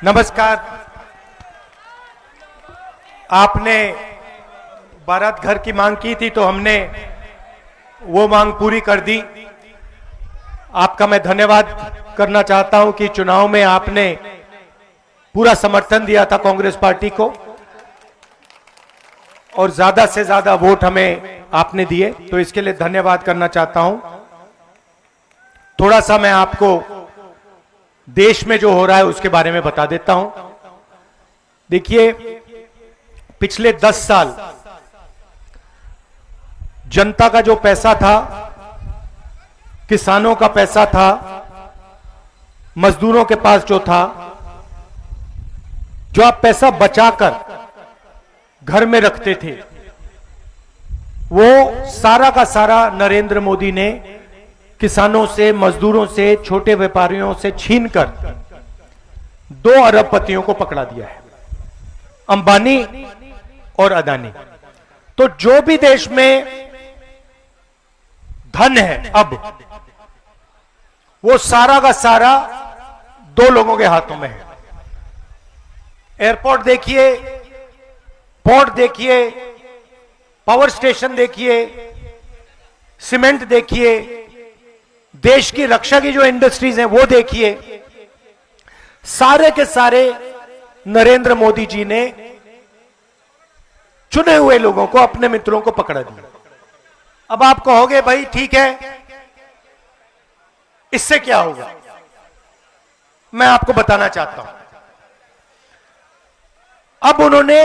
नमस्कार। आपने बारात घर की मांग की थी तो हमने वो मांग पूरी कर दी। आपका मैं धन्यवाद करना चाहता हूं कि चुनाव में आपने पूरा समर्थन दिया था कांग्रेस पार्टी को और ज्यादा से ज्यादा वोट हमें आपने दिए, तो इसके लिए धन्यवाद करना चाहता हूं। थोड़ा सा मैं आपको देश में जो हो रहा है उसके बारे में बता देता हूं। देखिए, पिछले 10 साल जनता का जो पैसा था, किसानों का पैसा था, मजदूरों के पास जो था, जो आप पैसा बचाकर घर में रखते थे, वो सारा का सारा नरेंद्र मोदी ने किसानों से, मजदूरों से, छोटे व्यापारियों से छीनकर 2 अरबपतियों को पकड़ा दिया है, अंबानी और अदानी। तो जो भी देश में धन है अब, वो सारा का सारा 2 लोगों के हाथों में है। एयरपोर्ट देखिए, पोर्ट देखिए, पावर स्टेशन देखिए, सीमेंट देखिए, देश की रक्षा की जो इंडस्ट्रीज हैं वो देखिए, सारे के सारे नरेंद्र मोदी जी ने चुने हुए लोगों को, अपने मित्रों को पकड़ा दिया। अब आप कहोगे भाई ठीक है, इससे क्या होगा? मैं आपको बताना चाहता हूं। अब उन्होंने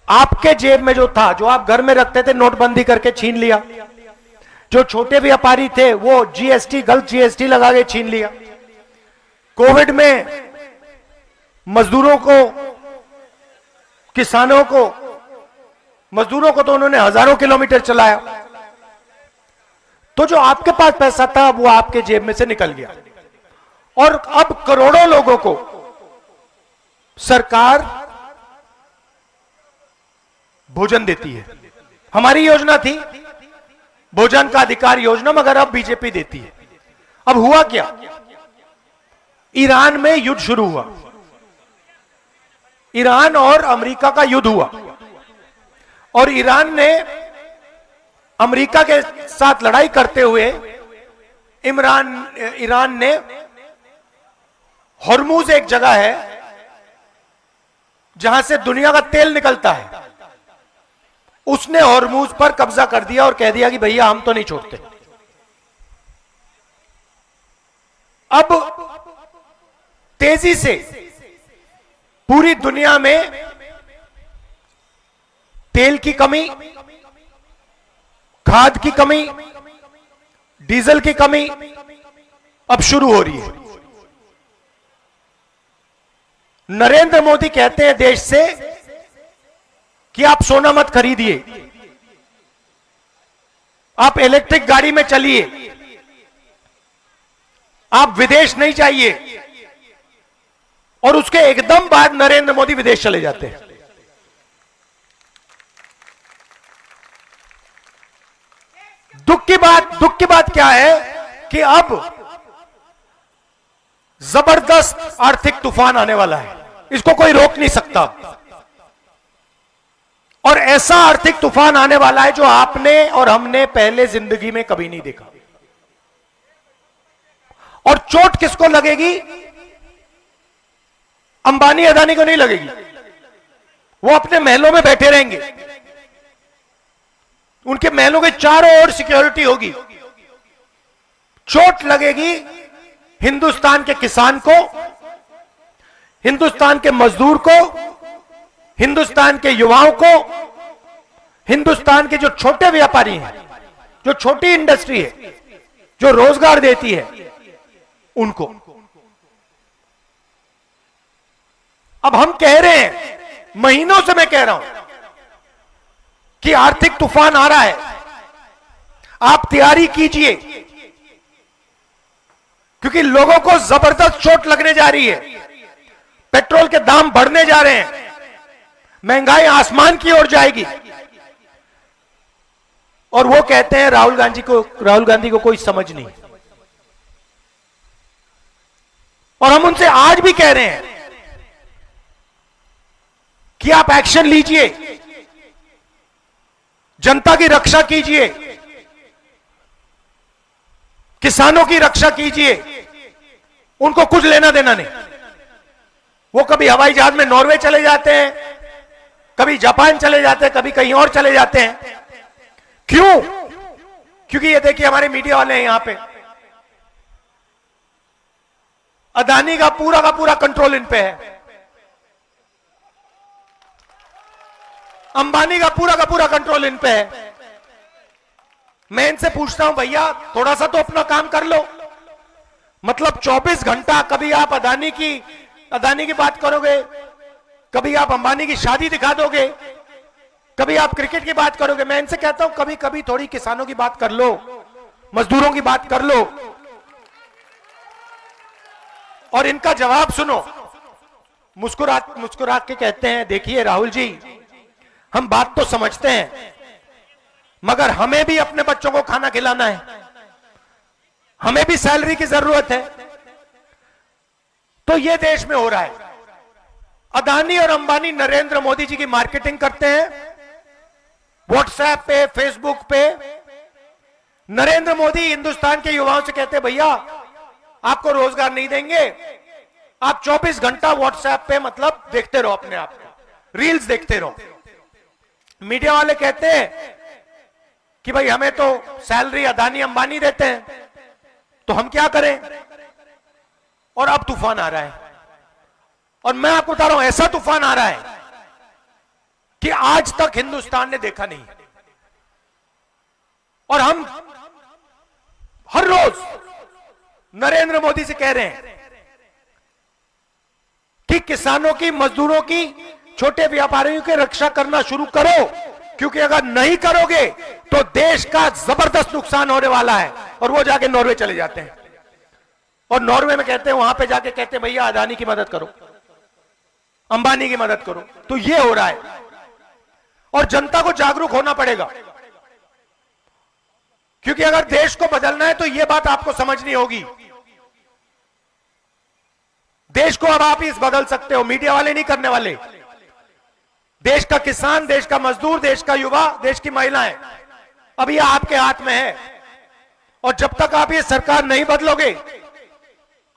आपके जेब में जो था, जो आप घर में रखते थे, नोटबंदी करके छीन लिया। जो छोटे व्यापारी थे वो जीएसटी, गलत जीएसटी लगा के छीन लिया। कोविड में मजदूरों को, किसानों को, मजदूरों को तो उन्होंने हजारों किलोमीटर चलाया। तो जो आपके पास पैसा था वो आपके जेब में से निकल गया। और अब करोड़ों लोगों को सरकार भोजन देती है। हमारी योजना थी भोजन का अधिकार योजना, मगर अब बीजेपी देती है। अब हुआ क्या? ईरान में युद्ध शुरू हुआ। ईरान और अमेरिका का युद्ध हुआ और ईरान ने अमेरिका के साथ लड़ाई करते हुए ईरान ने हॉर्मूज, एक जगह है जहां से दुनिया का तेल निकलता है, उसने हॉर्मूज पर कब्जा कर दिया और कह दिया कि भैया हम तो नहीं छोड़ते। अब तेजी से पूरी दुनिया में तेल की कमी, खाद की कमी, डीजल की कमी अब शुरू हो रही है। नरेंद्र मोदी कहते हैं देश से कि आप सोना मत खरीदिए, आप इलेक्ट्रिक गाड़ी में चलिए, आप विदेश नहीं जाइए। और उसके एकदम बाद नरेंद्र मोदी विदेश चले जाते हैं। दुख की बात क्या है कि अब जबरदस्त आर्थिक तूफान आने वाला है, इसको कोई रोक नहीं सकता। और ऐसा आर्थिक तूफान आने वाला है जो आपने और हमने पहले जिंदगी में कभी नहीं देखा। और चोट किसको लगेगी? अंबानी अदानी को नहीं लगेगी, वो अपने महलों में बैठे रहेंगे, उनके महलों के चारों ओर सिक्योरिटी होगी। चोट लगेगी हिंदुस्तान के किसान को, हिंदुस्तान के मजदूर को, हिंदुस्तान के युवाओं को, हिंदुस्तान के जो छोटे व्यापारी हैं, जो छोटी इंडस्ट्री है, जो रोजगार देती है, उनको। अब हम कह रहे हैं, महीनों से मैं कह रहा हूं कि आर्थिक तूफान आ रहा है, आप तैयारी कीजिए, क्योंकि लोगों को जबरदस्त चोट लगने जा रही है। पेट्रोल के दाम बढ़ने जा रहे हैं, महंगाई आसमान की ओर जाएगी। और वो कहते हैं राहुल गांधी को कोई समझ नहीं। और हम उनसे आज भी कह रहे हैं कि आप एक्शन लीजिए, जनता की रक्षा कीजिए, किसानों की रक्षा कीजिए। उनको कुछ लेना देना नहीं। वो कभी हवाई जहाज में नॉर्वे चले जाते हैं, कभी जापान चले जाते हैं, कभी कहीं और चले जाते हैं। क्यों? क्योंकि ये देखिए हमारे मीडिया वाले हैं यहां पे, अदानी का पूरा कंट्रोल इन पे है, अंबानी का पूरा कंट्रोल इन पे है। मैं इनसे पूछता हूं भैया थोड़ा सा तो अपना काम कर लो। मतलब 24 घंटा कभी आप अदानी की बात करोगे, कभी आप अंबानी की शादी दिखा दोगे, कभी आप क्रिकेट की बात करोगे। मैं इनसे कहता हूं कभी कभी थोड़ी किसानों की बात कर लो, मजदूरों की बात कर लो। और इनका जवाब सुनो, मुस्कुरा के कहते हैं देखिए राहुल जी, हम बात तो समझते हैं मगर हमें भी अपने बच्चों को खाना खिलाना है, हमें भी सैलरी की जरूरत है। तो यह देश में हो रहा है। अदानी और अंबानी नरेंद्र मोदी जी की मार्केटिंग करते हैं व्हाट्सएप पे, फेसबुक पे। नरेंद्र मोदी हिंदुस्तान के युवाओं से कहते हैं भैया आपको रोजगार नहीं देंगे, आप 24 घंटा व्हाट्सएप पे मतलब देखते रहो, अपने आप को रील्स देखते रहो। मीडिया वाले कहते हैं कि भाई हमें तो सैलरी अदानी अंबानी देते हैं, तो हम क्या करें। और अब तूफान आ रहा है, और मैं आपको बता रहा हूं ऐसा तूफान आ रहा है कि आज तक हिंदुस्तान ने देखा नहीं। और हम हर रोज नरेंद्र मोदी से कह रहे हैं कि किसानों की, मजदूरों की, छोटे व्यापारियों की रक्षा करना शुरू करो, क्योंकि अगर नहीं करोगे तो देश का जबरदस्त नुकसान होने वाला है। और वो जाके नॉर्वे चले जाते हैं और नॉर्वे में कहते हैं, वहां पे जाके कहते हैं भैया अदानी की मदद करो, अंबानी की मदद करो। तो ये हो रहा है और जनता को जागरूक होना पड़ेगा, क्योंकि अगर देश को बदलना है तो यह बात आपको समझनी होगी। देश को अब आप ही बदल सकते हो, मीडिया वाले नहीं करने वाले। देश का किसान, देश का मजदूर, देश का युवा, देश की महिलाएं, अब यह आपके हाथ में है। और जब तक आप ये सरकार नहीं बदलोगे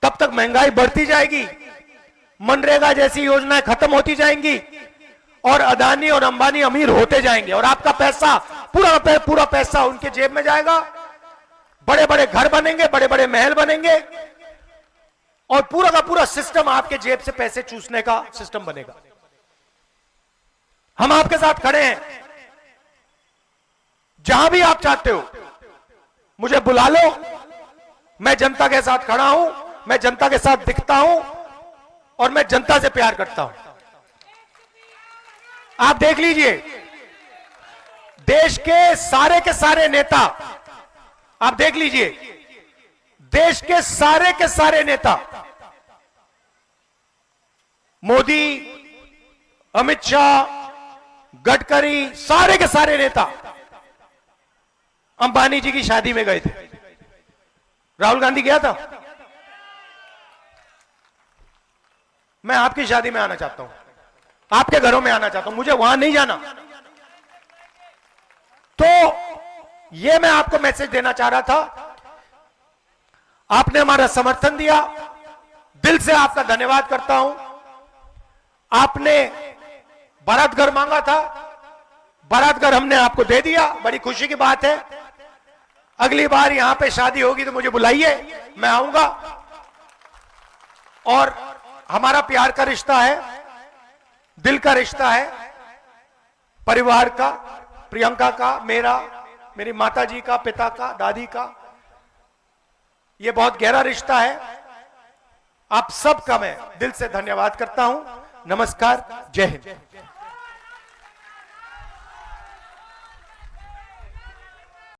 तब तक महंगाई बढ़ती जाएगी, मनरेगा जैसी योजनाएं खत्म होती जाएंगी और अदानी और अंबानी अमीर होते जाएंगे और आपका पैसा, पूरा पैसा उनके जेब में जाएगा। बड़े बड़े घर बनेंगे, बड़े बड़े महल बनेंगे और पूरा का पूरा सिस्टम आपके जेब से पैसे चूसने का सिस्टम बनेगा। हम आपके साथ खड़े हैं, जहां भी आप चाहते हो मुझे बुला लो, मैं जनता के साथ खड़ा हूं, मैं जनता के साथ दिखता हूं और मैं जनता से प्यार करता हूं। आप देख लीजिए देश के सारे नेता, आप देख लीजिए देश के सारे नेता, मोदी, अमित शाह, गडकरी, सारे के सारे नेता अंबानी जी की शादी में गए थे। राहुल गांधी गया था। मैं आपकी शादी में आना चाहता हूं, आपके घरों में आना चाहता हूं, मुझे वहां नहीं जाना। तो यह मैं आपको मैसेज देना चाह रहा था। आपने हमारा समर्थन दिया, दिल से आपका धन्यवाद करता हूं। आपने बारात घर मांगा था, बारात घर हमने आपको दे दिया, बड़ी खुशी की बात है। अगली बार यहां पे शादी होगी तो मुझे बुलाइए, मैं आऊंगा। और हमारा प्यार का रिश्ता है, दिल का रिश्ता है, परिवार का, प्रियंका का, मेरा, मेरी माता जी का, पिता का, दादी का, यह बहुत गहरा रिश्ता है। आप सबका मैं दिल से धन्यवाद करता हूं। नमस्कार, जय हिंद।